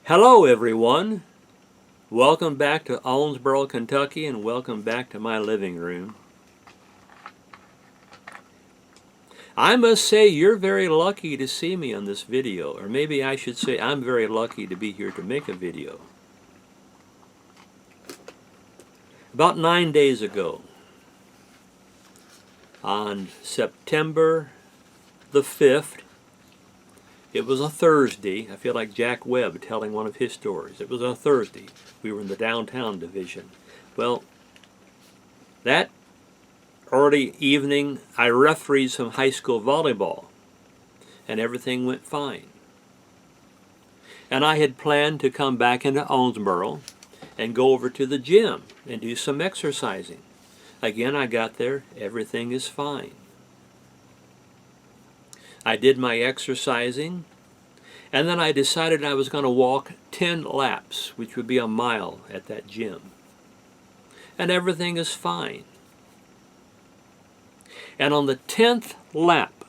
Hello everyone, welcome back to Owensboro, Kentucky, and welcome back to my living room. I must say you're very lucky to see me on this video, or maybe I should say I'm very lucky to be here to make a video. About 9 days ago, on September the 5th, it was a Thursday. I feel like Jack Webb telling one of his stories. It was a Thursday. We were in the downtown division. Well, that early evening, I refereed some high school volleyball, and everything went fine. And I had planned to come back into Owensboro and go over to the gym and do some exercising. Again, I got there, everything is fine. I did my exercising, and then I decided I was going to walk 10 laps, which would be a mile at that gym. And everything is fine. And on the 10th lap,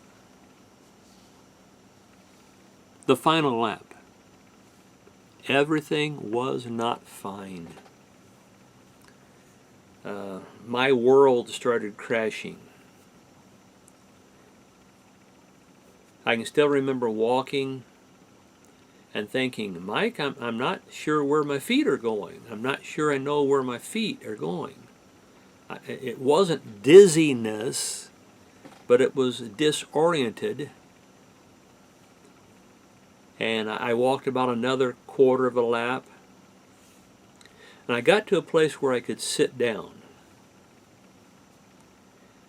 the final lap, everything was not fine. My world started crashing. I can still remember walking and thinking, Mike, I'm not sure where my feet are going. I'm not sure I know where my feet are going. It wasn't dizziness, but it was disoriented. And I walked about another quarter of a lap, and I got to a place where I could sit down.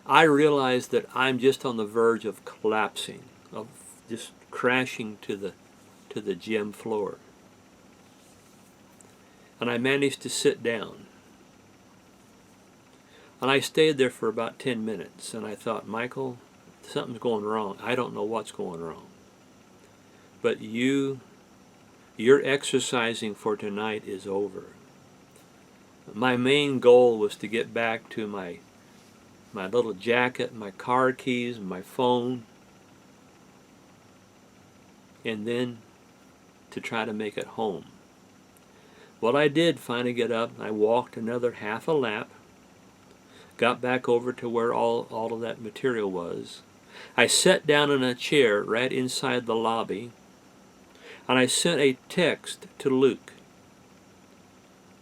I realized that I'm just on the verge of collapsing, of just crashing to the gym floor. And I managed to sit down. And I stayed there for about 10 minutes, and I thought, Michael, something's going wrong. I don't know what's going wrong. But your exercising for tonight is over. My main goal was to get back to my little jacket, my car keys, my phone, and then to try to make it home. Well, I did finally get up. I walked another half a lap, got back over to where all of that material was. I sat down in a chair right inside the lobby, and I sent a text to Luke.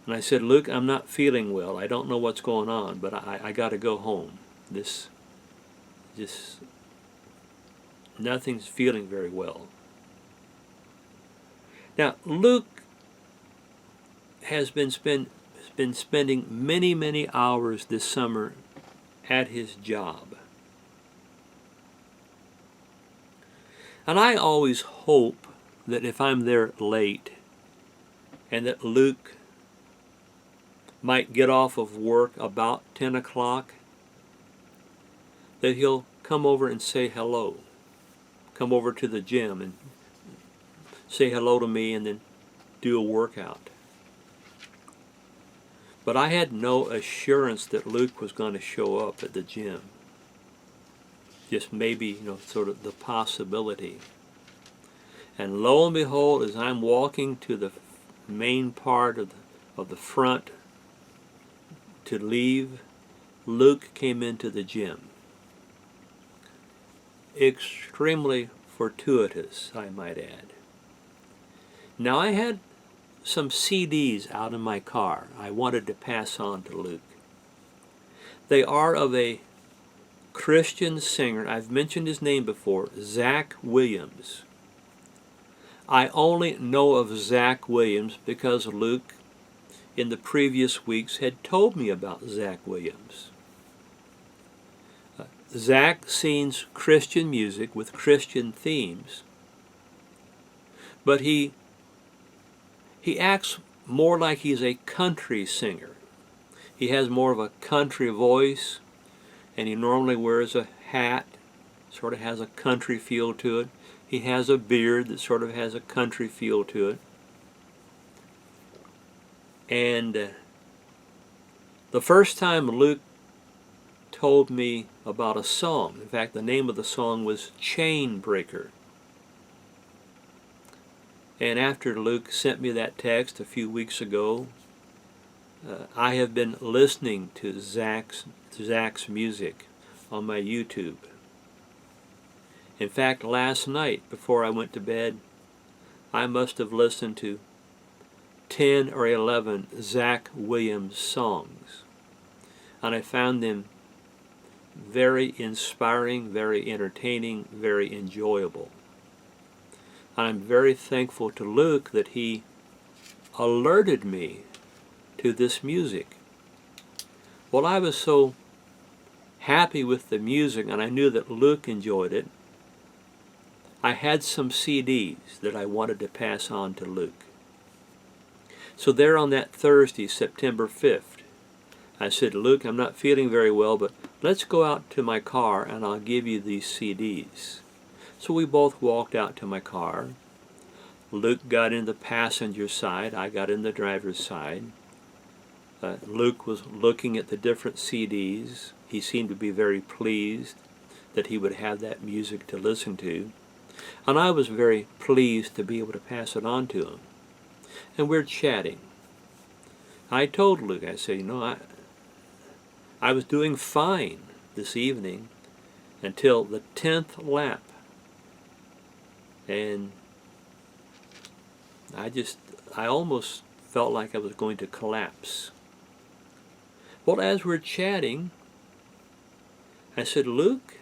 And I said, Luke, I'm not feeling well. I don't know what's going on, but I got to go home. Nothing's feeling very well. Now, Luke has been spending many hours this summer at his job. And I always hope that if I'm there late and that Luke might get off of work about 10 o'clock, that he'll come over and say hello. Come over to the gym and say hello to me and then do a workout. But I had no assurance that Luke was going to show up at the gym. Just maybe, sort of the possibility. And lo and behold, as I'm walking to the main part of the front to leave, Luke came into the gym. Extremely fortuitous, I might add. Now, I had some CDs out in my car I wanted to pass on to Luke. They are of a Christian singer. I've mentioned his name before, Zach Williams. I only know of Zach Williams because Luke, in the previous weeks, had told me about Zach Williams. Zach sings Christian music with Christian themes, but he acts more like he's a country singer. He has more of a country voice, and he normally wears a hat, sort of has a country feel to it. He has a beard that sort of has a country feel to it. And the first time Luke told me about a song, in fact, the name of the song was Chain Breaker. And after Luke sent me that text a few weeks ago, I have been listening to Zach's music on my YouTube. In fact, last night before I went to bed, I must have listened to 10 or 11 Zach Williams songs. And I found them very inspiring, very entertaining, very enjoyable. And I'm very thankful to Luke that he alerted me to this music. Well, I was so happy with the music, and I knew that Luke enjoyed it. I had some CDs that I wanted to pass on to Luke. So there on that Thursday, September 5th, I said, Luke, I'm not feeling very well, but let's go out to my car and I'll give you these CDs. So we both walked out to my car. Luke got in the passenger side, I got in the driver's side. Luke was looking at the different CDs. He seemed to be very pleased that he would have that music to listen to. And I was very pleased to be able to pass it on to him. And we're chatting. I told Luke, I said, you know, I was doing fine this evening until the 10th lap. And I almost felt like I was going to collapse. Well, as we're chatting, I said, Luke,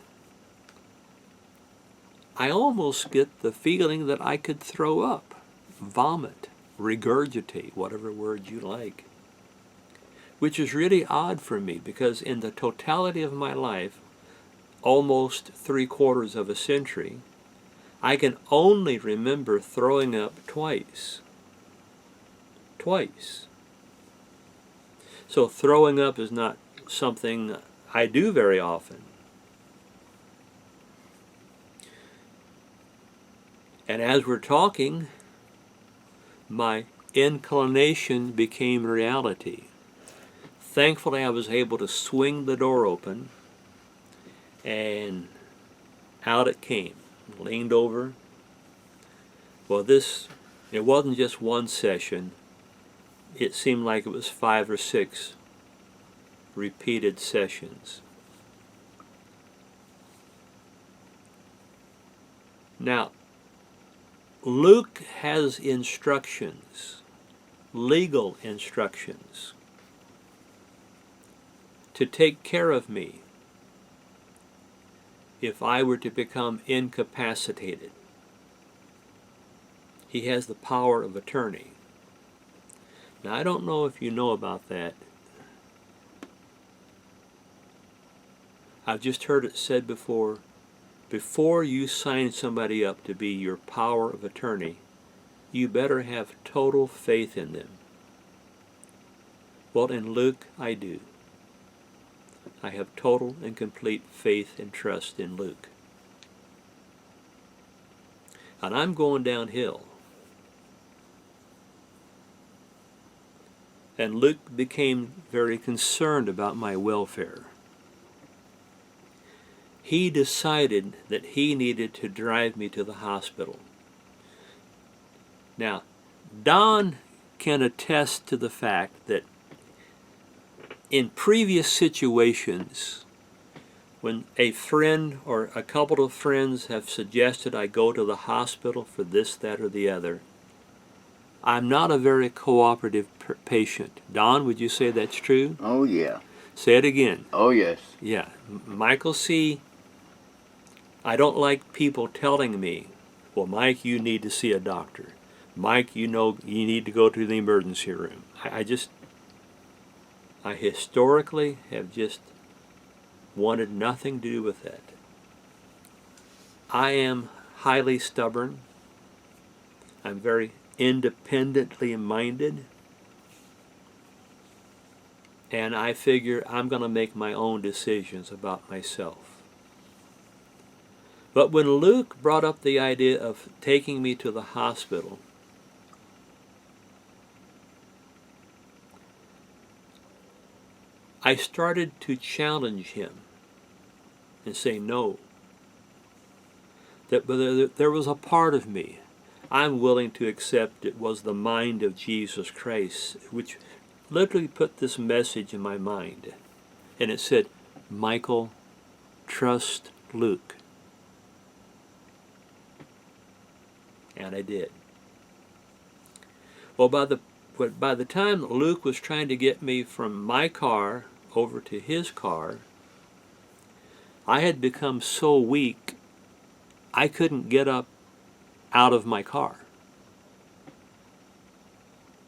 I almost get the feeling that I could throw up, vomit, regurgitate, whatever word you like. Which is really odd for me, because in the totality of my life, almost 3/4 of a century, I can only remember throwing up twice. Twice. So throwing up is not something I do very often. And as we're talking, my inclination became reality. Thankfully, I was able to swing the door open, and out it came. Leaned over. Well, it wasn't just one session. It seemed like it was 5 or 6 repeated sessions. Now, Luke has instructions, legal instructions, to take care of me if I were to become incapacitated. He has the power of attorney. Now, I don't know if you know about that. I've just heard it said before you sign somebody up to be your power of attorney, you better have total faith in them. Well, in Luke, I do. I have total and complete faith and trust in Luke. And I'm going downhill. And Luke became very concerned about my welfare. He decided that he needed to drive me to the hospital. Now, Don can attest to the fact that in previous situations, when a friend or a couple of friends have suggested I go to the hospital for this, that, or the other, I'm not a very cooperative patient. Don, would you say that's true? Oh, yeah. Say it again. Oh, yes. Yeah. Michael C., I don't like people telling me, well, Mike, you need to see a doctor. Mike, you know you need to go to the emergency room. I historically have just wanted nothing to do with that. I am highly stubborn. I'm very independently minded. And I figure I'm going to make my own decisions about myself. But when Luke brought up the idea of taking me to the hospital, I started to challenge him and say no. That there was a part of me. I'm willing to accept it was the mind of Jesus Christ, which literally put this message in my mind. And it said, Michael, trust Luke. And I did. Well, by the time Luke was trying to get me from my car over to his car, I had become so weak I couldn't get up out of my car.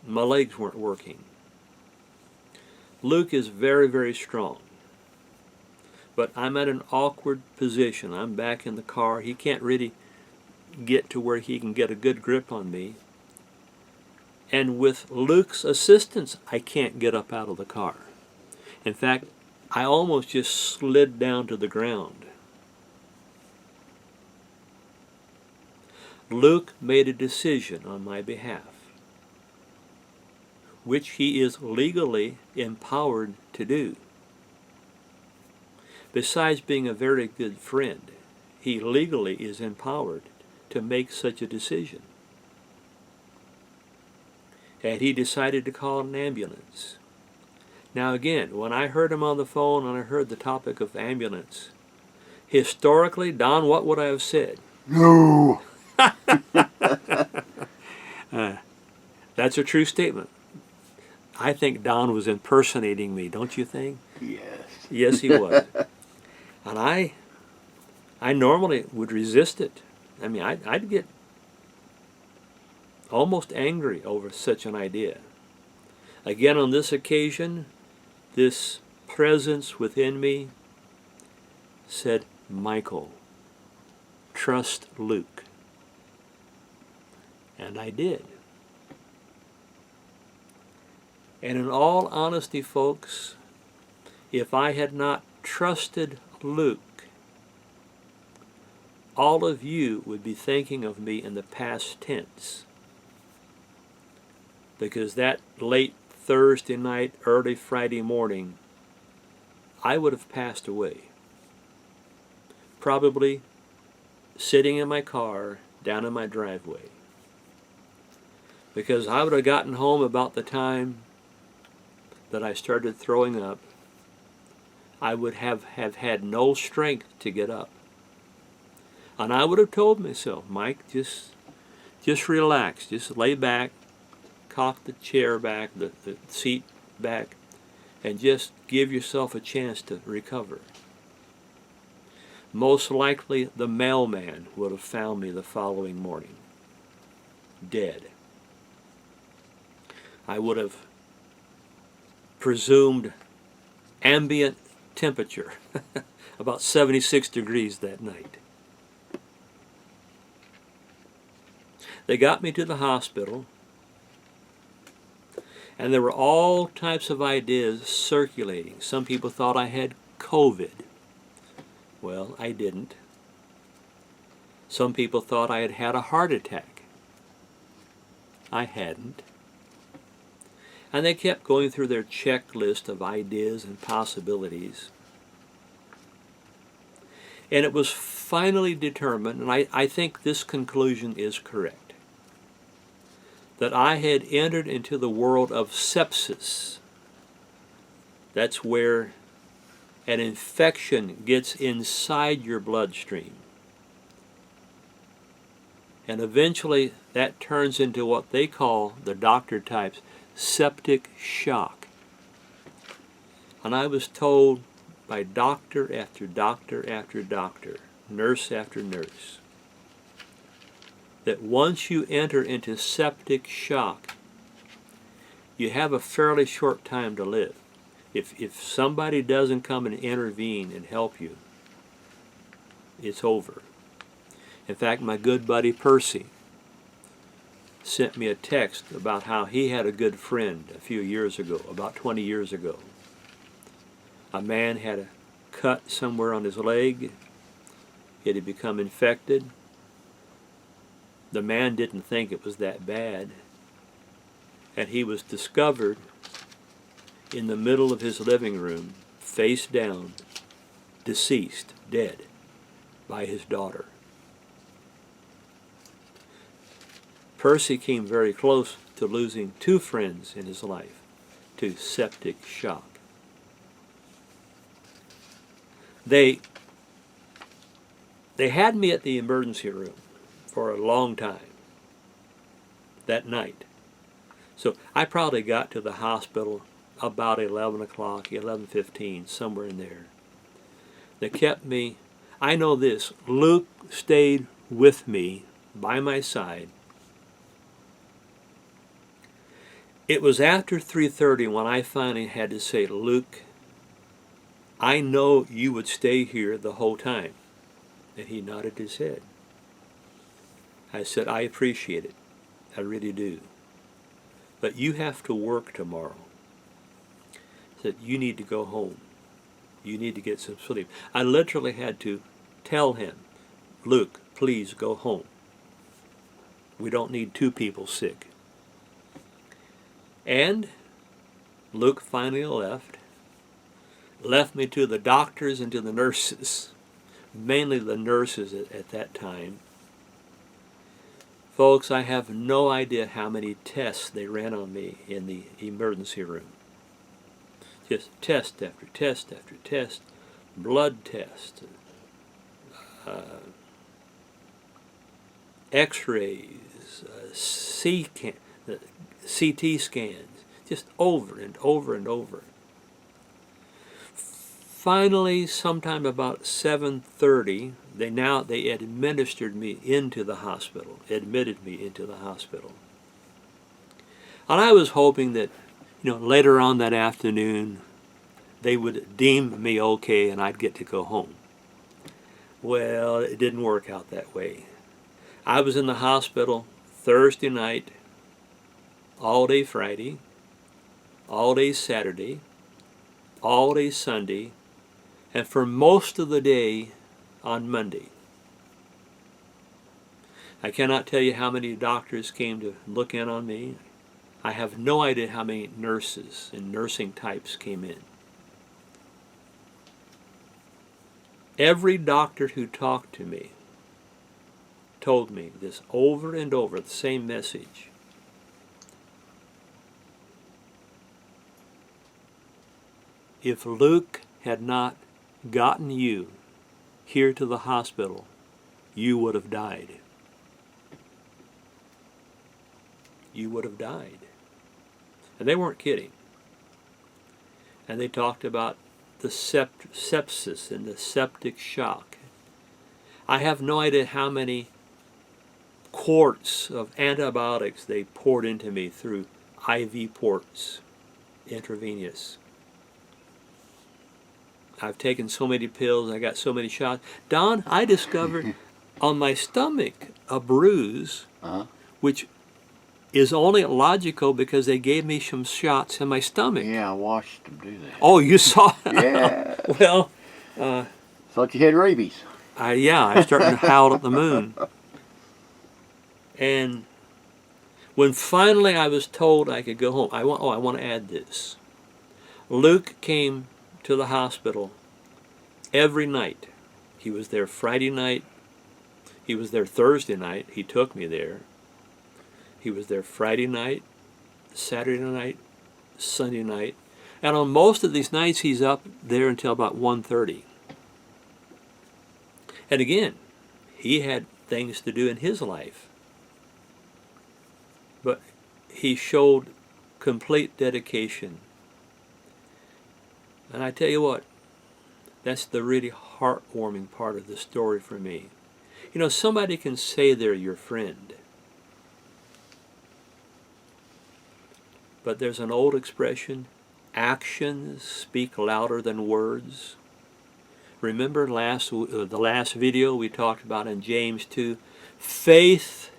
My legs weren't working. Luke is very, very strong. But I'm at an awkward position. I'm back in the car. He can't really get to where he can get a good grip on me. And with Luke's assistance, I can't get up out of the car. In fact, I almost just slid down to the ground. Luke made a decision on my behalf, which he is legally empowered to do. Besides being a very good friend, he legally is empowered to make such a decision. And he decided to call an ambulance. Now again, when I heard him on the phone and I heard the topic of ambulance, historically, Don, what would I have said? No. That's a true statement. I think Don was impersonating me, don't you think? Yes. Yes, he was. And I normally would resist it. I mean, I'd get almost angry over such an idea. Again, on this occasion, this presence within me said, Michael, trust Luke. And I did. And in all honesty, folks, if I had not trusted Luke, all of you would be thinking of me in the past tense. Because that late Thursday night, early Friday morning, I would have passed away. Probably sitting in my car down in my driveway. Because I would have gotten home about the time that I started throwing up. I would have had no strength to get up. And I would have told myself, Mike, just relax, just lay back, cock the chair back, the seat back, and just give yourself a chance to recover. Most likely the mailman would have found me the following morning, dead. I would have presumed ambient temperature, about 76 degrees that night. They got me to the hospital, and there were all types of ideas circulating. Some people thought I had COVID. Well, I didn't. Some people thought I had had a heart attack. I hadn't. And they kept going through their checklist of ideas and possibilities. And it was finally determined, and I think this conclusion is correct, that I had entered into the world of sepsis. That's where an infection gets inside your bloodstream. And eventually that turns into what they call, the doctor types, septic shock. And I was told by doctor after doctor after doctor, nurse after nurse, that once you enter into septic shock, you have a fairly short time to live. If somebody doesn't come and intervene and help you, it's over. In fact, my good buddy Percy sent me a text about how he had a good friend a few years ago, about 20 years ago. A man had a cut somewhere on his leg. It had become infected. The man didn't think it was that bad. And he was discovered in the middle of his living room, face down, deceased, dead, by his daughter. Percy came very close to losing 2 friends in his life to septic shock. They had me at the emergency room for a long time that night. So I probably got to the hospital about 11 o'clock, 11:15, somewhere in there. They kept me. I know this. Luke stayed with me by my side. It was after 3:30 when I finally had to say, Luke, I know you would stay here the whole time. And he nodded his head. I said, I appreciate it. I really do. But you have to work tomorrow. I said, you need to go home. You need to get some sleep. I literally had to tell him, Luke, please go home. We don't need 2 people sick. And Luke finally left me to the doctors and to the nurses, mainly the nurses at that time. Folks, I have no idea how many tests they ran on me in the emergency room. Just test after test after test, blood test, X-rays, CT scans, just over and over and over. Finally, sometime about 7:30, they administered me into the hospital, admitted me into the hospital. And I was hoping that, later on that afternoon, they would deem me okay and I'd get to go home. Well, it didn't work out that way. I was in the hospital Thursday night, all day Friday, all day Saturday, all day Sunday, and for most of the day on Monday. I cannot tell you how many doctors came to look in on me. I have no idea how many nurses and nursing types came in. Every doctor who talked to me told me this over and over, the same message. If Luke had not gotten you here to the hospital, you would have died. You would have died. And they weren't kidding. And they talked about the sepsis and the septic shock. I have no idea how many quarts of antibiotics they poured into me through IV ports, intravenous. I've taken so many pills, I got so many shots. Don, I discovered on my stomach a bruise, which is only logical because they gave me some shots in my stomach. Yeah, I watched them do that. Oh, you saw it? Yeah. Well, thought you had rabies. I started to howl at the moon. And when finally I was told I could go home, I want to add this. Luke came to the hospital every night. He was there Friday night. He was there Thursday night. He took me there. He was there Friday night, Saturday night, Sunday night. And on most of these nights, he's up there until about 1:30. And again, he had things to do in his life. But he showed complete dedication. And I tell you what, that's the really heartwarming part of the story for me. Somebody can say they're your friend. But there's an old expression, actions speak louder than words. Remember the last video we talked about in James 2, faith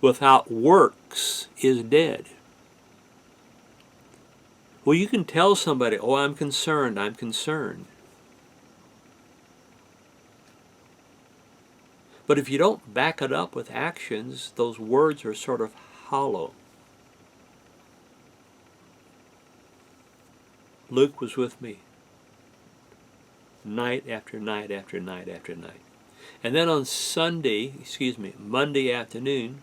without works is dead. Well, you can tell somebody, oh, I'm concerned. But if you don't back it up with actions, those words are sort of hollow. Luke was with me night after night after night after night. And then on Monday afternoon,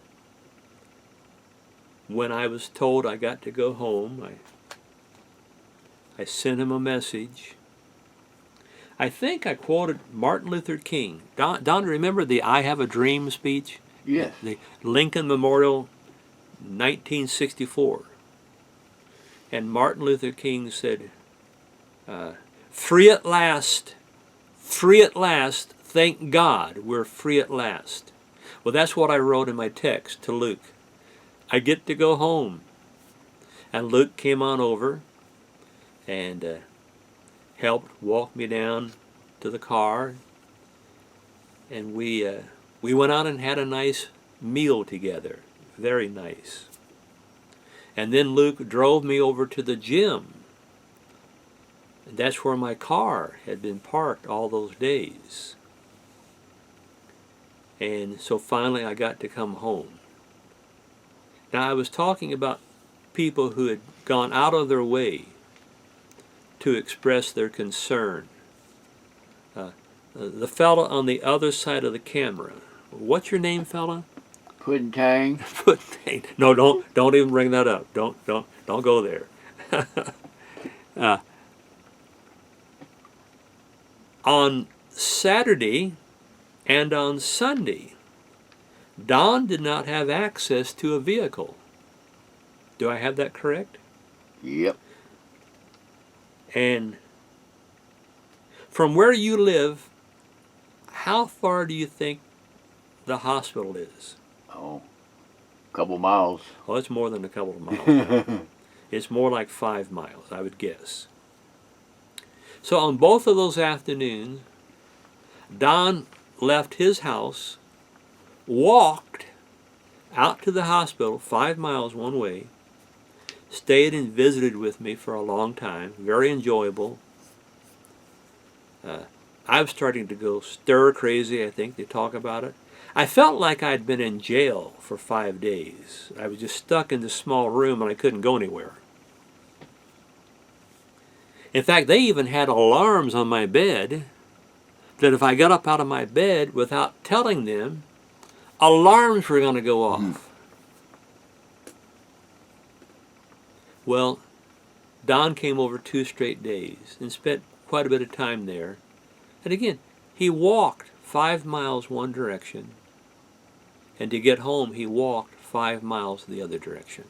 when I was told I got to go home, I sent him a message. I think I quoted Martin Luther King. Don, remember the I Have a Dream speech? Yes. The Lincoln Memorial, 1964. And Martin Luther King said, free at last, thank God we're free at last. Well, that's what I wrote in my text to Luke. I get to go home. And Luke came on over and helped walk me down to the car, and we went out and had a nice meal together, very nice. And then Luke drove me over to the gym. And that's where my car had been parked all those days. And so finally I got to come home. Now I was talking about people who had gone out of their way to express their concern. The fella on the other side of the camera. What's your name, fella? Pudding Tang. Pudding. No, don't even bring that up. Don't go there. On Saturday and on Sunday, Don did not have access to a vehicle. Do I have that correct? Yep. And from where you live, how far do you think the hospital is? Oh, a couple miles. Well, it's more than a couple of miles. It's more like 5 miles, I would guess. So on both of those afternoons, Don left his house, walked out to the hospital 5 miles one way, stayed and visited with me for a long time, very enjoyable. I was starting to go stir crazy, I think, they talk about it. I felt like I'd been in jail for 5 days. I was just stuck in this small room and I couldn't go anywhere. In fact, they even had alarms on my bed that if I got up out of my bed without telling them, alarms were going to go off. Well, Don came over 2 straight days and spent quite a bit of time there. And again, he walked 5 miles one direction, and to get home he walked 5 miles the other direction.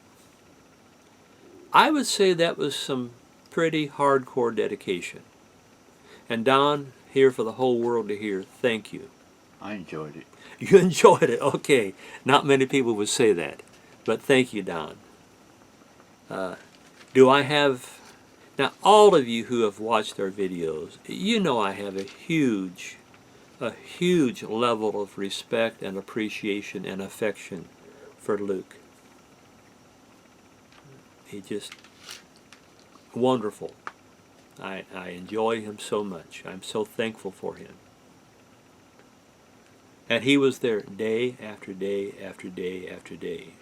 I would say that was some pretty hardcore dedication. And Don, here for the whole world to hear, thank you. I enjoyed it. You enjoyed it, okay. Not many people would say that, but thank you, Don. Do I have, now all of you who have watched our videos, you know I have a huge level of respect and appreciation and affection for Luke. He just wonderful. I enjoy him so much. I'm so thankful for him. And he was there day after day after day after day.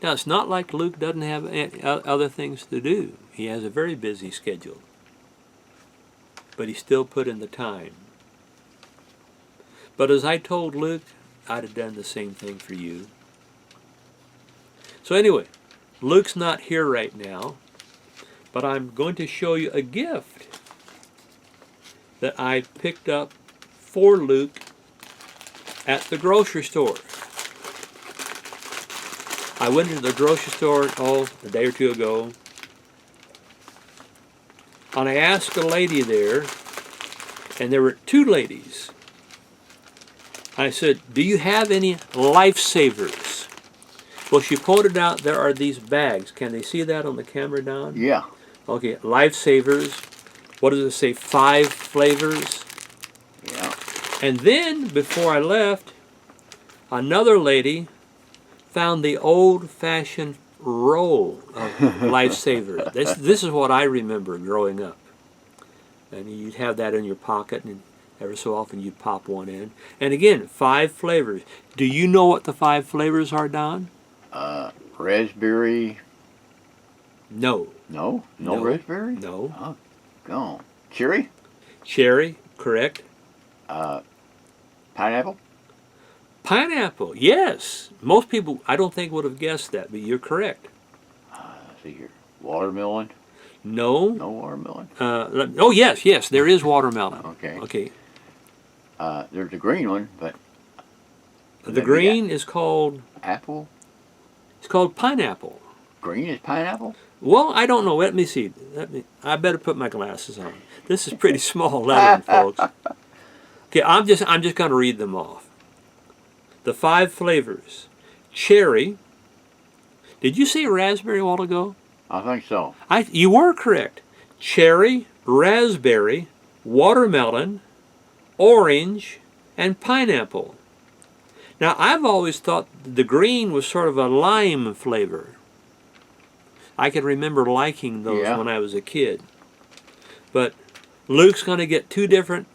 Now, it's not like Luke doesn't have other things to do. He has a very busy schedule. But he still put in the time. But as I told Luke, I'd have done the same thing for you. So anyway, Luke's not here right now, but I'm going to show you a gift that I picked up for Luke at the grocery store. I went into the grocery store, a day or two ago, and I asked a lady there, and there were 2 ladies. I said, do you have any lifesavers? Well, she pointed out there are these bags. Can they see that on the camera, Don? Yeah. Okay, lifesavers. What does it say? 5 flavors? Yeah. And then, before I left, another lady found the old-fashioned roll of lifesavers. This is what I remember growing up. And you'd have that in your pocket, and every so often you'd pop one in. And again, 5 flavors. Do you know what the 5 flavors are, Don? Raspberry. No. No? No raspberry? No. Oh, go on. Cherry? Cherry, correct. Pineapple? Pineapple, yes. Most people, I don't think, would have guessed that, but you're correct. Let's see here. Watermelon? No. No watermelon? Oh, yes, there is watermelon. Okay. Okay. There's a green one, but The green is called, apple? it's called pineapple. Green is pineapple? Well, I don't know. Let me see. I better put my glasses on. This is pretty small lettering, folks. Okay, I'm just going to read them off. The 5 flavors: cherry. Did you say raspberry a while ago? I think so. You were correct. Cherry, raspberry, watermelon, orange, and pineapple. Now, I've always thought the green was sort of a lime flavor. I can remember liking those when I was a kid. But Luke's going to get 2 different.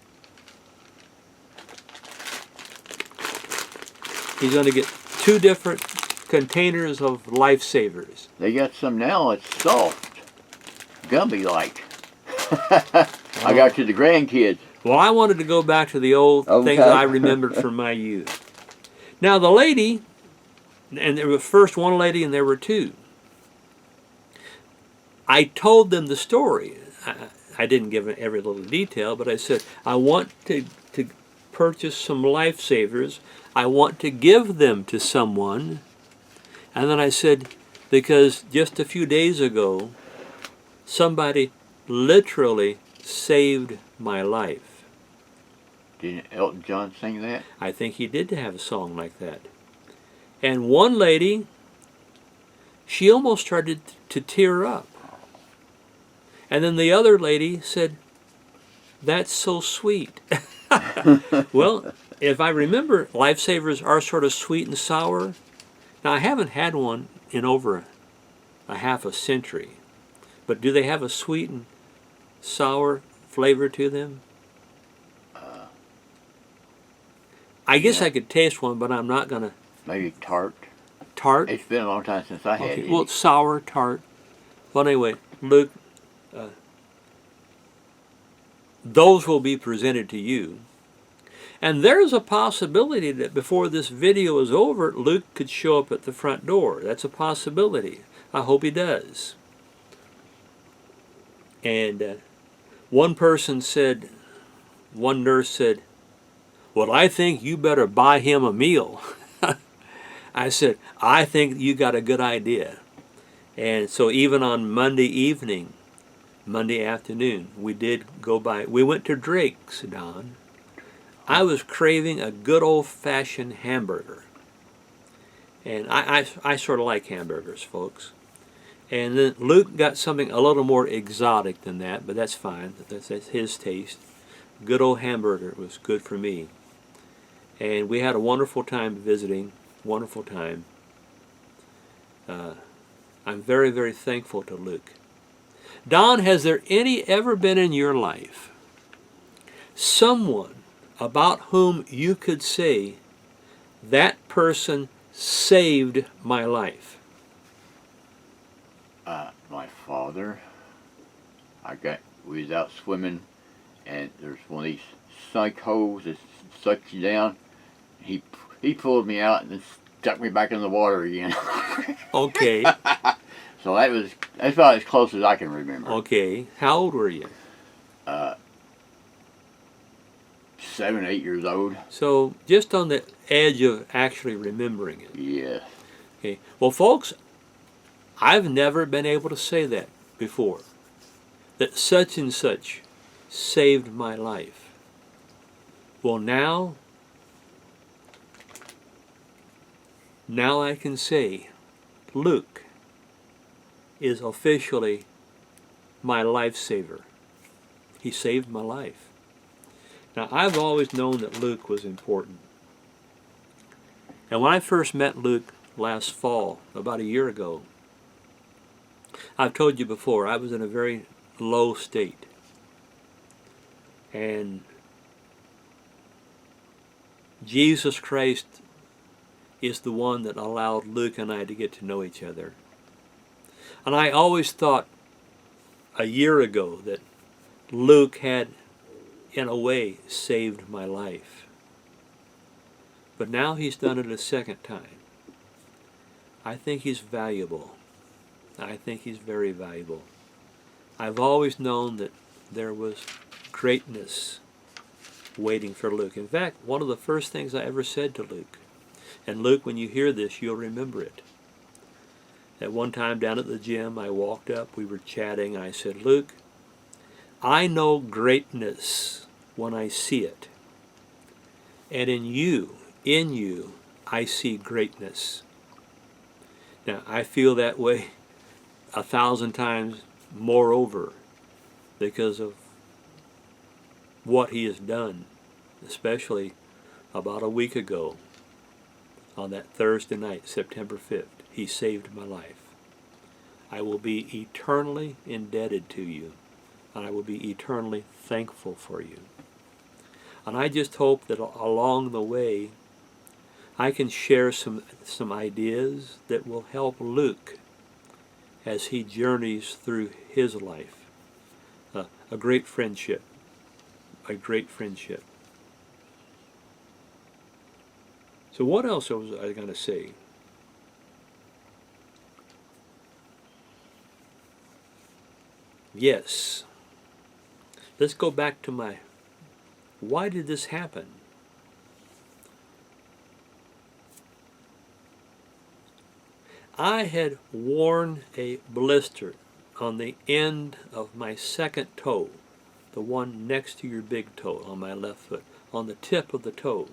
He's going to get 2 different containers of lifesavers. They got some now, it's soft. Gummy-like. I got to the grandkids. Well, I wanted to go back to the old things that I remembered from my youth. Now, the lady, and there was first one lady and there were 2. I told them the story. I didn't give every little detail, but I said, I want to purchase some lifesavers. I want to give them to someone. And then I said, because just a few days ago, somebody literally saved my life. Didn't Elton John sing that? I think he did have a song like that. And one lady, she almost started to tear up. And then the other lady said, that's so sweet. Well, if I remember, lifesavers are sort of sweet and sour. Now, I haven't had one in over a half a century. But do they have a sweet and sour flavor to them? I guess I could taste one, but I'm not going to. Maybe tart. Tart? It's been a long time since I had it. Well, it's sour, tart. Well, anyway, Luke, those will be presented to you. And there's a possibility that before this video is over, Luke could show up at the front door. That's a possibility. I hope he does. And one person said, one nurse said, well, I think you better buy him a meal. I said, I think you got a good idea. And so even on Monday evening, Monday afternoon, we did go by. We went to Drake's, Don. I was craving a good old-fashioned hamburger. And I sort of like hamburgers, folks. And then Luke got something a little more exotic than that, but that's fine. That's his taste. Good old hamburger was good for me. And we had a wonderful time visiting. Wonderful time. I'm very, very thankful to Luke. Don, has there ever been in your life someone about whom you could say, that person saved my life? My father. We was out swimming, and there's one of these sunk holes that sucks you down. He pulled me out and then stuck me back in the water again. Okay. So that's about as close as I can remember. Okay. How old were you? 7, 8 years old. So just on the edge of actually remembering it. Yes. Okay. Well, folks, I've never been able to say that before. That such and such saved my life. Well, now I can say Luke is officially my lifesaver. He saved my life. Now, I've always known that Luke was important. And when I first met Luke last fall, about a year ago, I've told you before, I was in a very low state. And Jesus Christ is the one that allowed Luke and I to get to know each other. And I always thought a year ago that Luke had, in a way, saved my life. But now he's done it a second time. I think he's valuable. I think he's very valuable. I've always known that there was greatness waiting for Luke. In fact, one of the first things I ever said to Luke, and Luke, when you hear this, you'll remember it. At one time down at the gym, I walked up, we were chatting, and I said, Luke, I know greatness when I see it. And in you, I see greatness. Now, I feel that way 1,000 times moreover because of what he has done, especially about a week ago on that Thursday night, September 5th. He saved my life. I will be eternally indebted to you, and I will be eternally thankful for you. And I just hope that along the way I can share some ideas that will help Luke as he journeys through his life. A great friendship. A great friendship. So what else was I going to say? Yes. Let's go back to why did this happen? I had worn a blister on the end of my second toe, the one next to your big toe on my left foot, on the tip of the toe.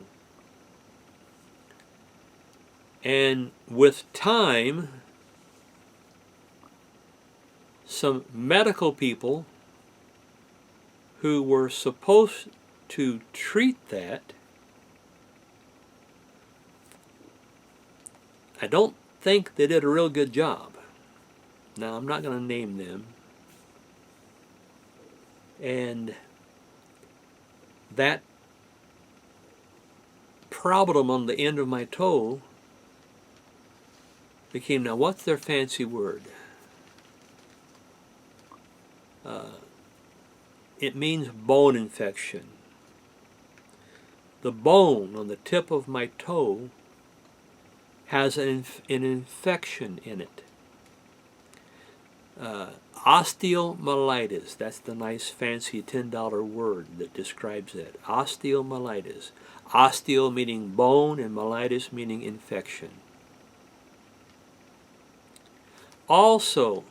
And with time, some medical people who were supposed to treat that, I don't think they did a real good job. Now, I'm not going to name them. And that problem on the end of my toe became, now what's their fancy word? It means bone infection. The bone on the tip of my toe has an infection in it. Osteomyelitis, that's the nice fancy $10 word that describes it. Osteomyelitis. Osteo meaning bone and myelitis meaning infection. Also,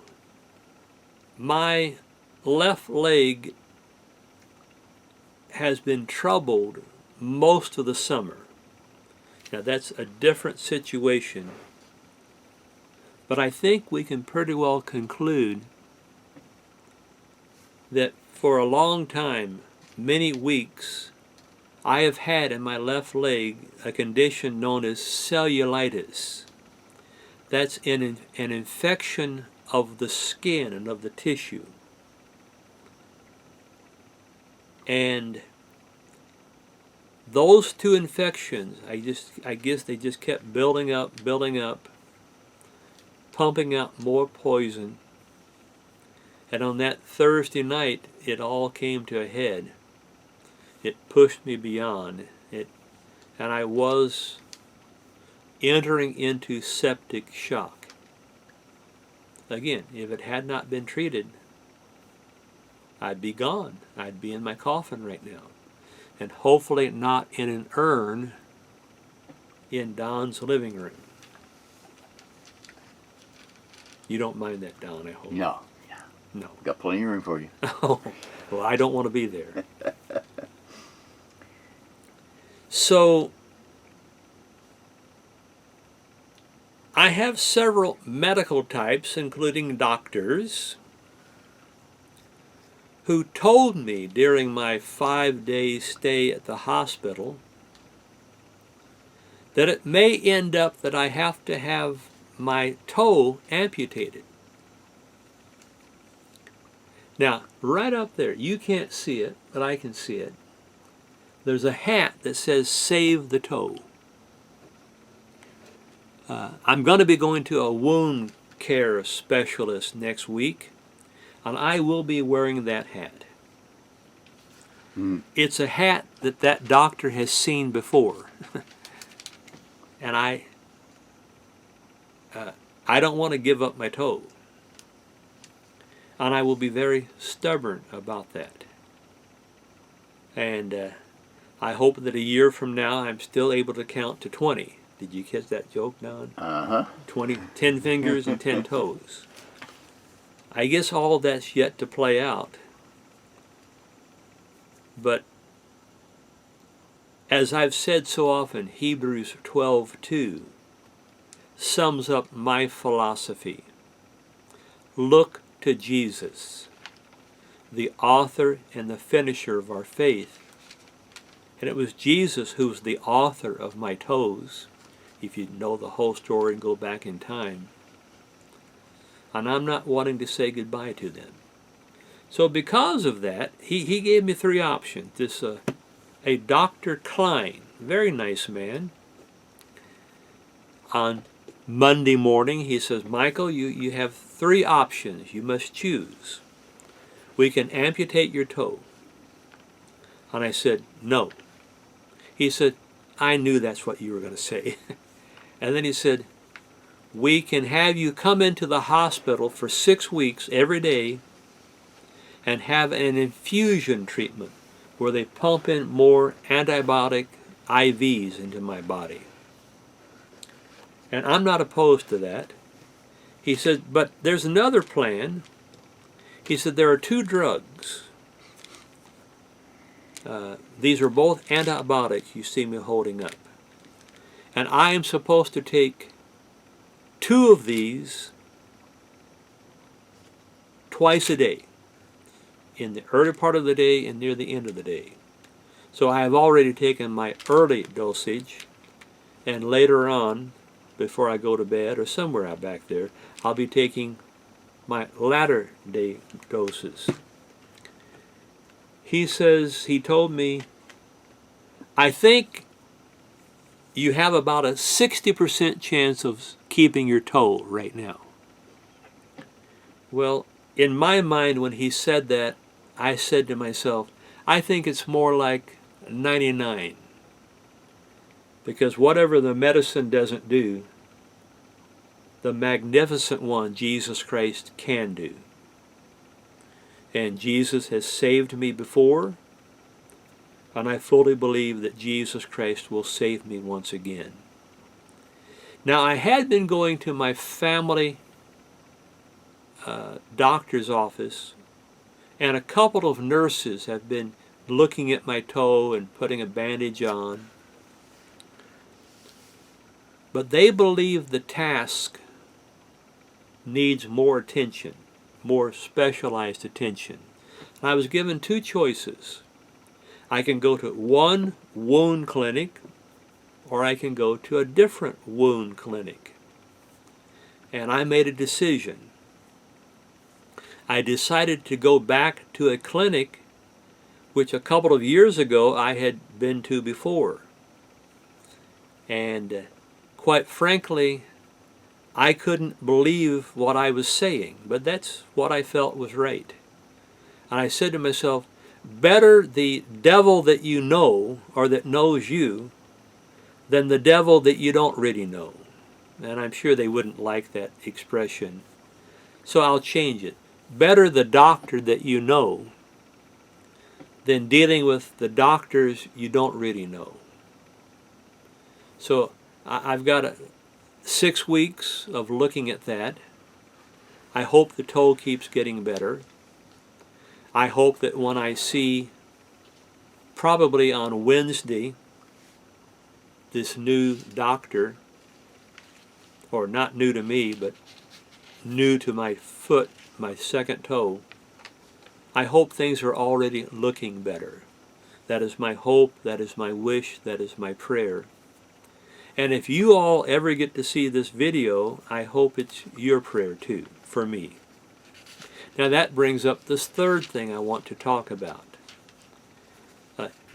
my left leg has been troubled most of the summer. Now that's a different situation, but I think we can pretty well conclude that for a long time, many weeks, I have had in my left leg a condition known as cellulitis. That's an infection of the skin and of the tissue. And those two infections, I guess they just kept building up, pumping out more poison. And on that Thursday night, it all came to a head. It pushed me beyond it, and I was entering into septic shock. Again, if it had not been treated, I'd be gone. I'd be in my coffin right now. And hopefully not in an urn in Don's living room. You don't mind that, Don, I hope. No. No. Got plenty of room for you. Oh, well, I don't want to be there. So, I have several medical types, including doctors, who told me during my 5-day stay at the hospital that it may end up that I have to have my toe amputated. Now, right up there, you can't see it, but I can see it. There's a hat that says "Save the Toe." I'm going to be going to a wound care specialist next week, and I will be wearing that hat. It's a hat that doctor has seen before. And I don't want to give up my toe. And I will be very stubborn about that. And I hope that a year from now I'm still able to count to 20. Did you catch that joke, Don? 10 fingers and 10 toes. I guess all that's yet to play out. But as I've said so often, Hebrews 12:2 sums up my philosophy. Look to Jesus, the author and the finisher of our faith. And it was Jesus who was the author of my toes, if you know the whole story and go back in time. And I'm not wanting to say goodbye to them. So because of that, he gave me 3 options. This a Dr. Klein, very nice man. On Monday morning, he says, Michael, you have 3 options. You must choose. We can amputate your toe. And I said, no. He said, I knew that's what you were going to say. And then he said, we can have you come into the hospital for 6 weeks every day and have an infusion treatment where they pump in more antibiotic IVs into my body. And I'm not opposed to that. He said, but there's another plan. He said, there are 2 drugs. These are both antibiotics you see me holding up. And I am supposed to take 2 of these twice a day, in the early part of the day and near the end of the day. So I have already taken my early dosage, and later on, before I go to bed or somewhere out back there, I'll be taking my latter day doses. He says, he told me, I think you have about a 60% chance of keeping your toe right now. Well, in my mind, when he said that, I said to myself, I think it's more like 99. Because whatever the medicine doesn't do, the magnificent one, Jesus Christ, can do. And Jesus has saved me before, and I fully believe that Jesus Christ will save me once again. Now, I had been going to my family doctor's office, and a couple of nurses have been looking at my toe and putting a bandage on. But they believe the task needs more attention, more specialized attention. And I was given 2 choices. I can go to one wound clinic, or I can go to a different wound clinic. And I made a decision. I decided to go back to a clinic which a couple of years ago I had been to before. And quite frankly, I couldn't believe what I was saying, but that's what I felt was right. And I said to myself, better the devil that you know, or that knows you, than the devil that you don't really know. And I'm sure they wouldn't like that expression, so I'll change it. Better the doctor that you know than dealing with the doctors you don't really know. So I've got 6 weeks of looking at that. I hope the toe keeps getting better. I hope that when I see, probably on Wednesday, this new doctor, or not new to me, but new to my foot, my second toe, I hope things are already looking better. That is my hope, that is my wish, that is my prayer. And if you all ever get to see this video, I hope it's your prayer too, for me. Now that brings up this 3rd thing I want to talk about.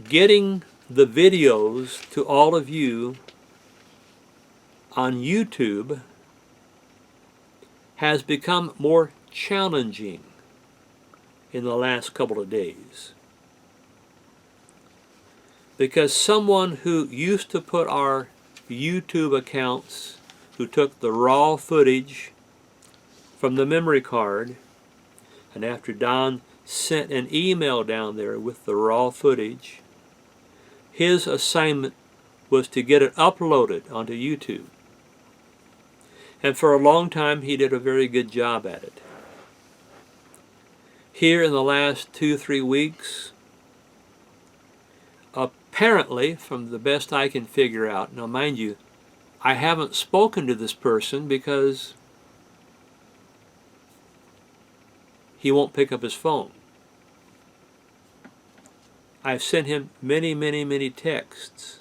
Getting the videos to all of you on YouTube has become more challenging in the last couple of days. Because someone who used to put our YouTube accounts who took the raw footage from the memory card, and after Don sent an email down there with the raw footage, his assignment was to get it uploaded onto YouTube. And for a long time he did a very good job at it. Here in the last 2-3 weeks, apparently, from the best I can figure out, now mind you, I haven't spoken to this person because he won't pick up his phone. I've sent him many, many, many texts.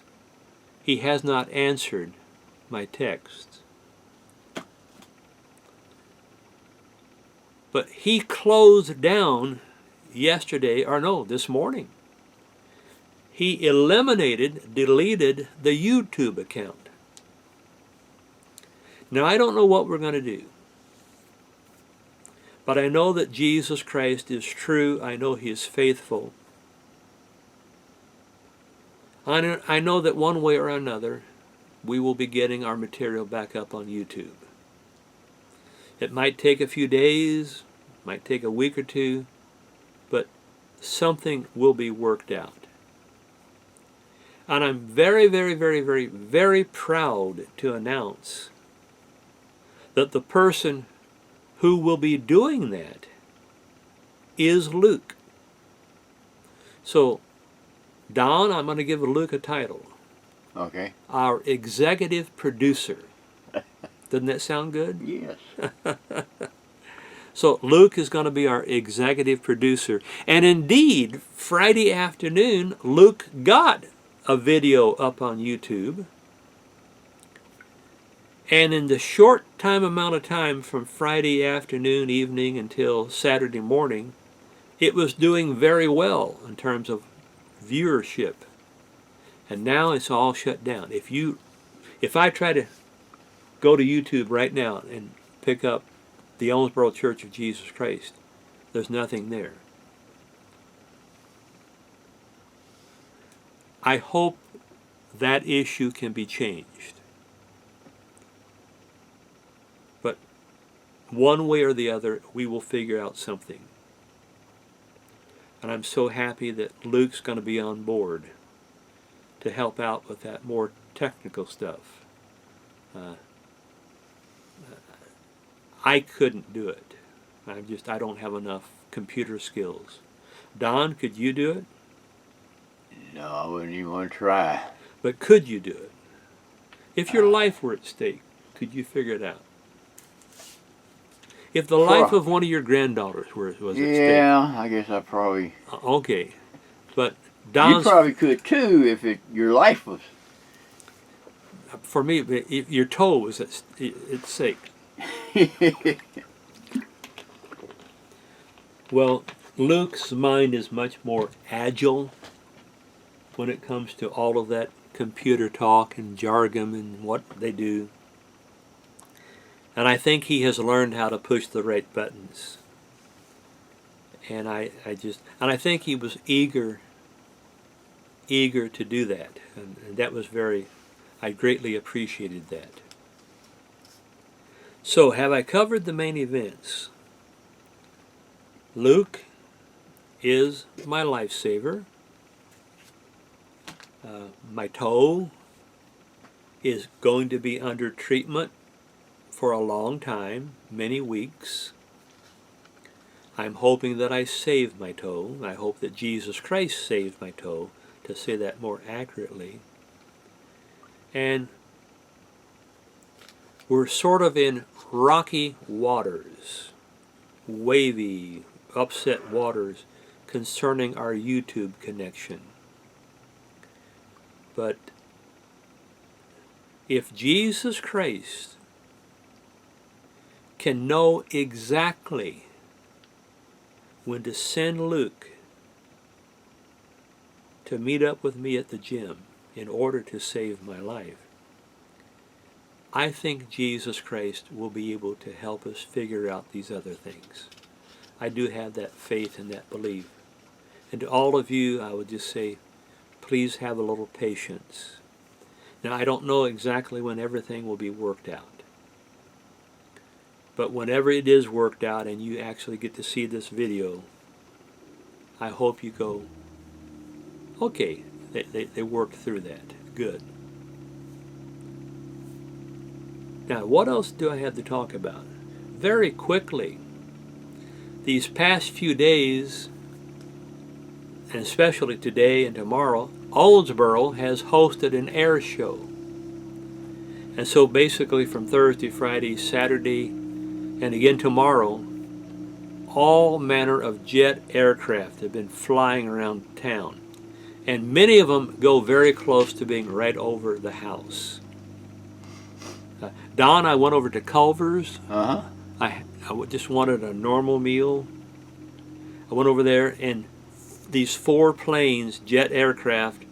He has not answered my texts. But he closed down yesterday, or no, this morning. He eliminated, deleted the YouTube account. Now, I don't know what we're going to do. But I know that Jesus Christ is true. I know He is faithful. I know that one way or another, we will be getting our material back up on YouTube. It might take a few days, might take a week or two, but something will be worked out. And I'm very, very, very, very, very proud to announce that the person who will be doing that is Luke. So, Don, I'm going to give Luke a title. Okay. Our executive producer. Doesn't that sound good? Yes. So Luke is going to be our executive producer. And indeed, Friday afternoon, Luke got a video up on YouTube. And in the short amount of time from Friday afternoon, evening, until Saturday morning, it was doing very well in terms of viewership. And now it's all shut down. If I try to go to YouTube right now and pick up the Owensboro Church of Jesus Christ, there's nothing there. I hope that issue can be changed. But one way or the other, we will figure out something. And I'm so happy that Luke's going to be on board to help out with that more technical stuff. I couldn't do it. I don't have enough computer skills. Don, could you do it? No, I wouldn't even want to try. But could you do it? If your life were at stake, could you figure it out? If the life of one of your granddaughters was at stake. Yeah, I guess I probably... Okay. But Don's... You probably could too if your life was... For me, if your toe was at stake. Well, Luke's mind is much more agile when it comes to all of that computer talk and jargon and what they do. And I think he has learned how to push the right buttons. And I think he was eager to do that. And that was I greatly appreciated that. So, have I covered the main events? Luke is my lifesaver. My toe is going to be under treatment for a long time, many weeks. I'm hoping that I saved my toe. I hope that Jesus Christ saved my toe, to say that more accurately. And we're sort of in rocky waters, wavy, upset waters concerning our YouTube connection. But if Jesus Christ can know exactly when to send Luke to meet up with me at the gym in order to save my life, I think Jesus Christ will be able to help us figure out these other things. I do have that faith and that belief. And to all of you, I would just say, please have a little patience. Now, I don't know exactly when everything will be worked out. But whenever it is worked out and you actually get to see this video, I hope you go, okay, they worked through that. Good. Now, what else do I have to talk about? Very quickly, these past few days, and especially today and tomorrow, Owensboro has hosted an air show. And so basically from Thursday, Friday, Saturday, and again tomorrow, all manner of jet aircraft have been flying around town. And many of them go very close to being right over the house. Don, I went over to Culver's. I just wanted a normal meal. I went over there, and these 4 planes, jet aircraft,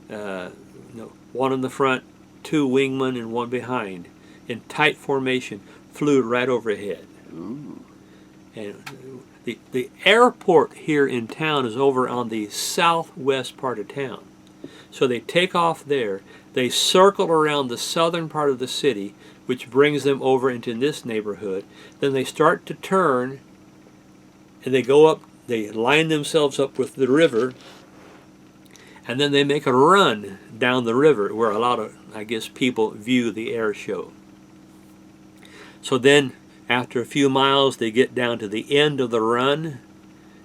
one in the front, 2 wingmen, and 1 behind, in tight formation, flew right overhead. Ooh. And the airport here in town is over on the southwest part of town. So they take off there, they circle around the southern part of the city, which brings them over into this neighborhood. Then they start to turn, and they go up, they line themselves up with the river, and then they make a run down the river where a lot of, I guess, people view the air show. So then, after a few miles, they get down to the end of the run,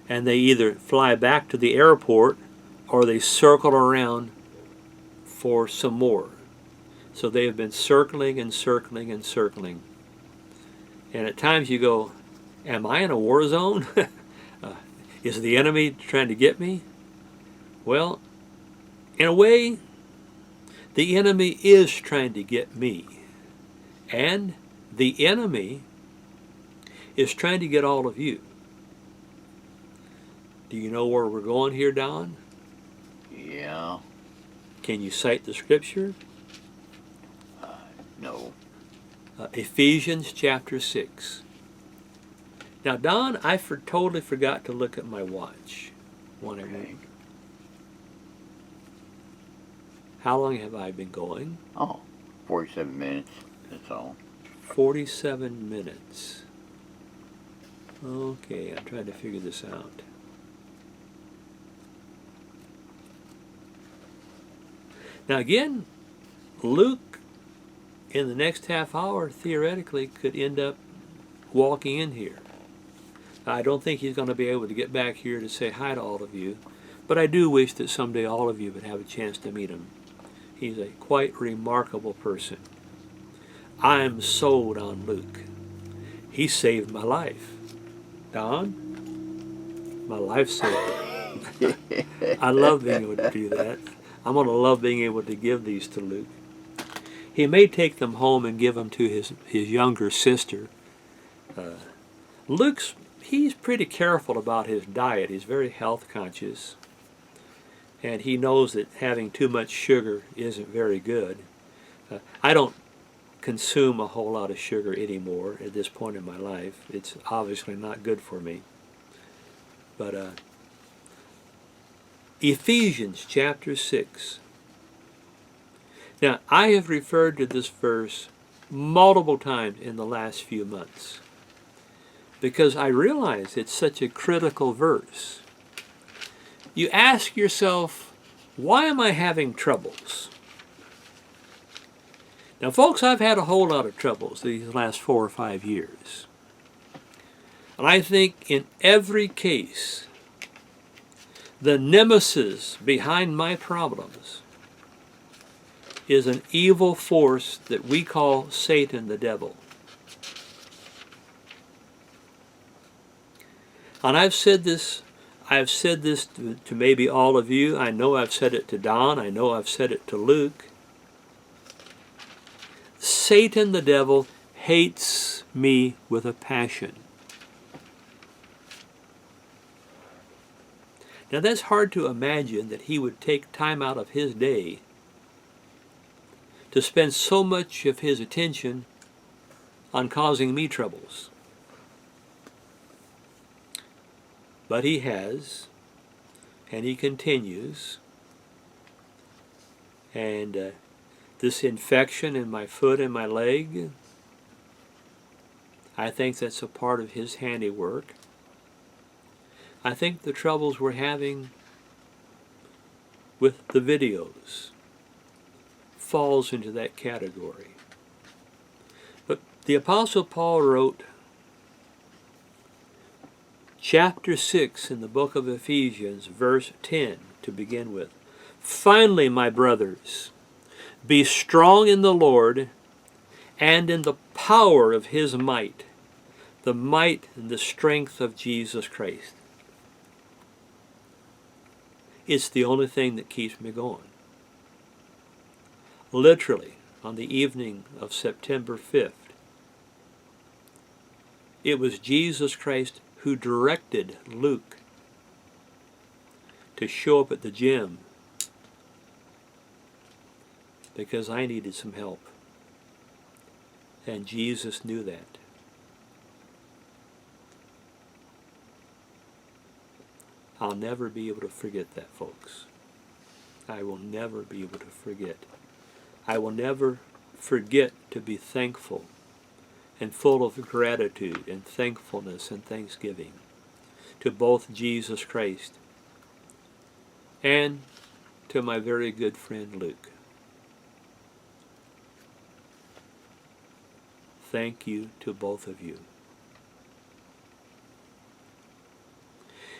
and they either fly back to the airport or they circle around for some more. So they have been circling and circling and circling. And at times you go, am I in a war zone? Is the enemy trying to get me? Well, in a way, the enemy is trying to get me. And the enemy is trying to get all of you. Do you know where we're going here, Don? Yeah. Can you cite the scripture? No. Ephesians chapter 6. Now, Don, I totally forgot to look at my watch when I moved. How long have I been going? Oh, 47 minutes. That's all. 47 minutes. Okay, I'm trying to figure this out. Now again, Luke, in the next half hour, theoretically, could end up walking in here. I don't think he's going to be able to get back here to say hi to all of you, but I do wish that someday all of you would have a chance to meet him. He's a quite remarkable person. I'm sold on Luke. He saved my life. Don, my life saver. I love being able to do that. I'm going to love being able to give these to Luke. He may take them home and give them to his younger sister. He's pretty careful about his diet. He's very health conscious. And he knows that having too much sugar isn't very good. I don't consume a whole lot of sugar anymore at this point in my life. It's obviously not good for me. But Ephesians chapter 6. Now, I have referred to this verse multiple times in the last few months because I realize it's such a critical verse. You ask yourself, why am I having troubles? Now, folks, I've had a whole lot of troubles these last 4 or 5 years. And I think in every case, the nemesis behind my problems is an evil force that we call Satan, the devil. And I've said this to maybe all of you. I know I've said it to Don. I know I've said it to Luke. Satan, the devil, hates me with a passion. Now that's hard to imagine that he would take time out of his day to spend so much of his attention on causing me troubles. But he has, and he continues. And this infection in my foot and my leg, I think that's a part of his handiwork. I think the troubles we're having with the videos falls into that category. But the Apostle Paul wrote chapter 6 in the book of Ephesians, verse 10 to begin with. Finally, my brothers, be strong in the Lord and in the power of his might, the might and the strength of Jesus Christ. It's the only thing that keeps me going. Literally, on the evening of September 5th, it was Jesus Christ who directed Luke to show up at the gym because I needed some help. And Jesus knew that. I'll never be able to forget that, folks. I will never be able to forget. I will never forget to be thankful and full of gratitude and thankfulness and thanksgiving to both Jesus Christ and to my very good friend Luke. Thank you to both of you.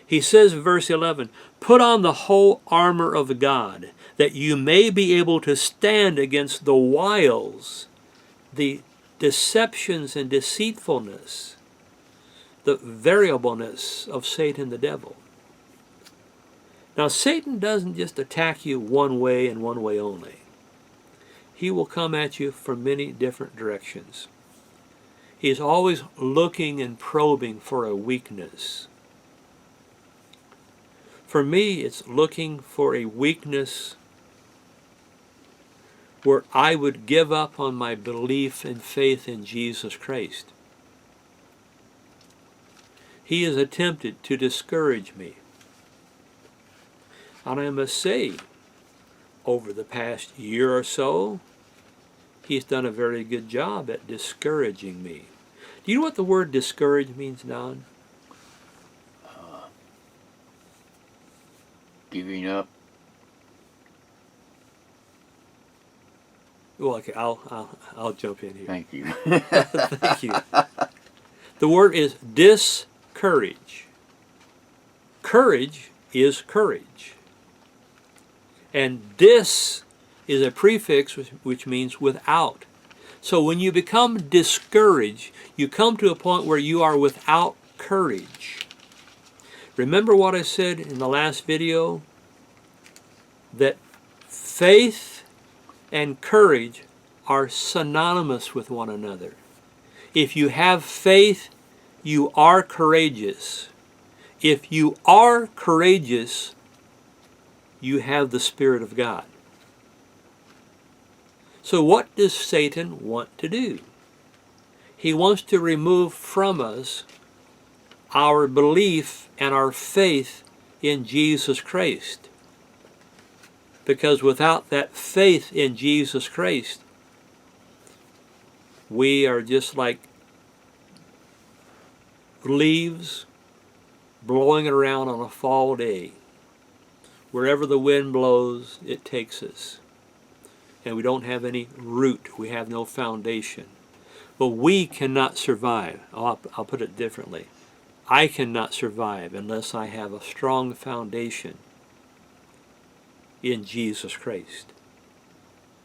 He says in verse 11, put on the whole armor of God, that you may be able to stand against the wiles, the deceptions and deceitfulness, the variableness of Satan the devil. Now, Satan doesn't just attack you one way and one way only. He will come at you from many different directions. He is always looking and probing for a weakness. For me, it's looking for a weakness where I would give up on my belief and faith in Jesus Christ. He has attempted to discourage me. And I must say, over the past year or so, he's done a very good job at discouraging me. Do you know what the word discourage means, Don? Giving up. Well, okay, I'll jump in here. Thank you. Thank you. The word is discourage. Courage is courage. And dis is a prefix which means without. So when you become discouraged, you come to a point where you are without courage. Remember what I said in the last video? That faith and courage are synonymous with one another. If you have faith, you are courageous. If you are courageous, you have the Spirit of God. So what does Satan want to do? He wants to remove from us our belief and our faith in Jesus Christ. Because without that faith in Jesus Christ, we are just like leaves blowing around on a fall day. Wherever the wind blows, it takes us. And we don't have any root. We have no foundation. But we cannot survive. I'll put it differently. I cannot survive unless I have a strong foundation in Jesus Christ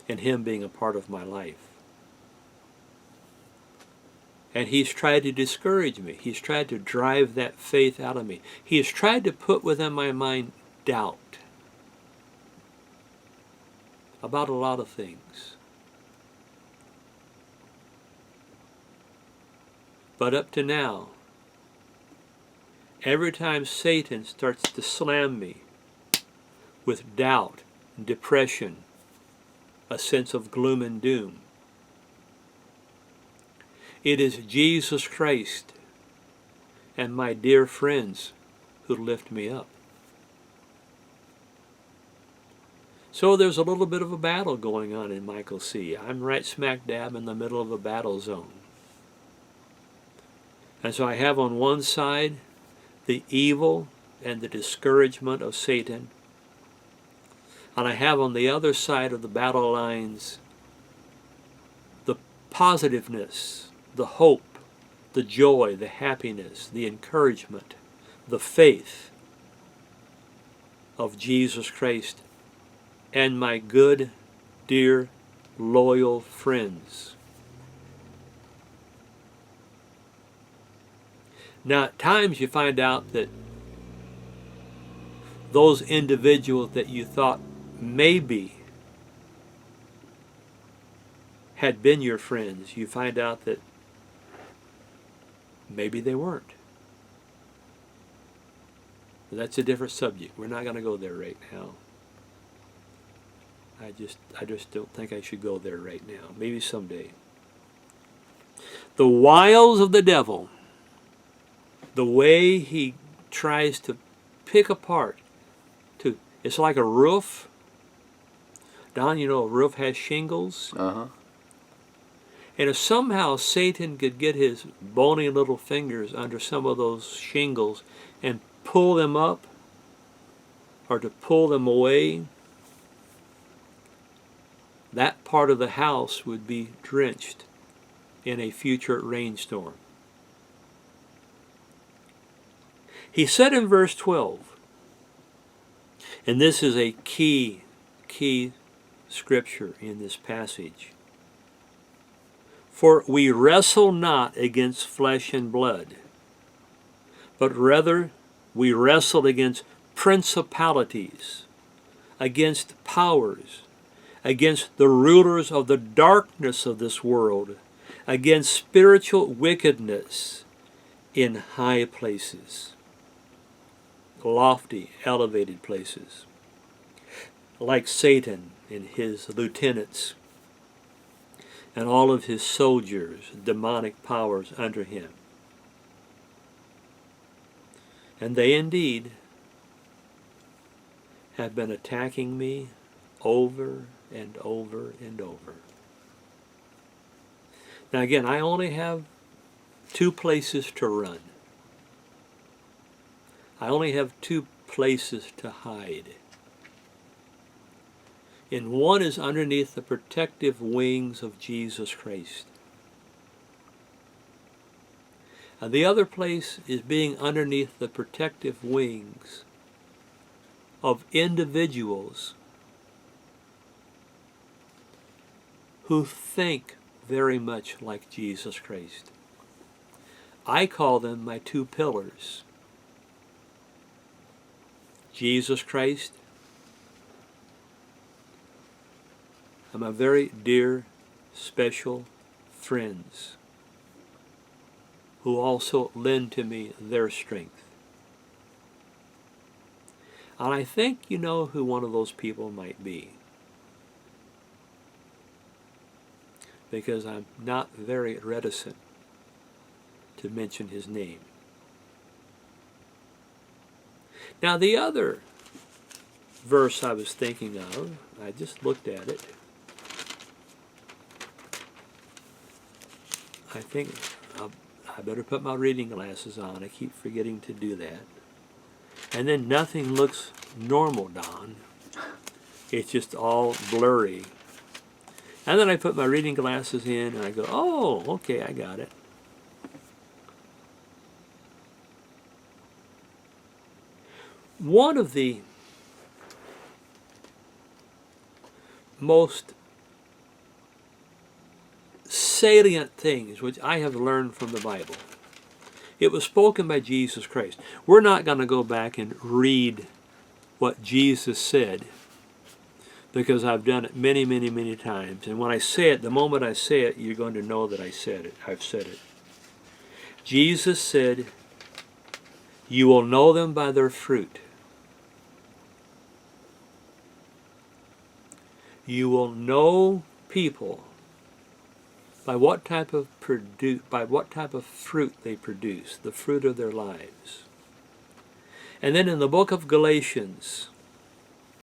and Him being a part of my life. And he's tried to discourage me. He's tried to drive that faith out of me. He has tried to put within my mind doubt about a lot of things. But up to now, every time Satan starts to slam me with doubt, depression, a sense of gloom and doom, it is Jesus Christ and my dear friends who lift me up. So there's a little bit of a battle going on in Michael C. I'm right smack dab in the middle of a battle zone. And so I have on one side the evil and the discouragement of Satan. And I have on the other side of the battle lines the positiveness, the hope, the joy, the happiness, the encouragement, the faith of Jesus Christ and my good, dear, loyal friends. Now, at times you find out that those individuals that you thought maybe had been your friends, you find out that maybe they weren't. That's a different subject. We're not going to go there right now. I just don't think I should go there right now. Maybe someday. The wiles of the devil, the way he tries to pick apart, it's like a roof. Don, you know a roof has shingles. Uh-huh. And if somehow Satan could get his bony little fingers under some of those shingles and pull them up or to pull them away, that part of the house would be drenched in a future rainstorm. He said in verse 12, and this is a key scripture in this passage, "For we wrestle not against flesh and blood, but rather we wrestle against principalities, against powers, against the rulers of the darkness of this world, against spiritual wickedness in high places," lofty, elevated places, like Satan and his lieutenants and all of his soldiers, demonic powers under him. And they indeed have been attacking me over and over and over. Now again, I only have two places to run. I only have two places to hide. And one is underneath the protective wings of Jesus Christ. And the other place is being underneath the protective wings of individuals who think very much like Jesus Christ. I call them my two pillars. Jesus Christ and my very dear, special friends who also lend to me their strength. And I think you know who one of those people might be, because I'm not very reticent to mention his name. Now the other verse I was thinking of, I just looked at it. I think I better put my reading glasses on. I keep forgetting to do that. And then nothing looks normal, Don. It's just all blurry. And then I put my reading glasses in and I go, oh, okay, I got it. One of the most salient things which I have learned from the Bible, it was spoken by Jesus Christ. We're not going to go back and read what Jesus said, because I've done it many, many, many times. And when I say it, the moment I say it, you're going to know that I said it. I've said it. Jesus said, "You will know them by their fruit." You will know people by what type of fruit they produce, the fruit of their lives. And then in the book of Galatians,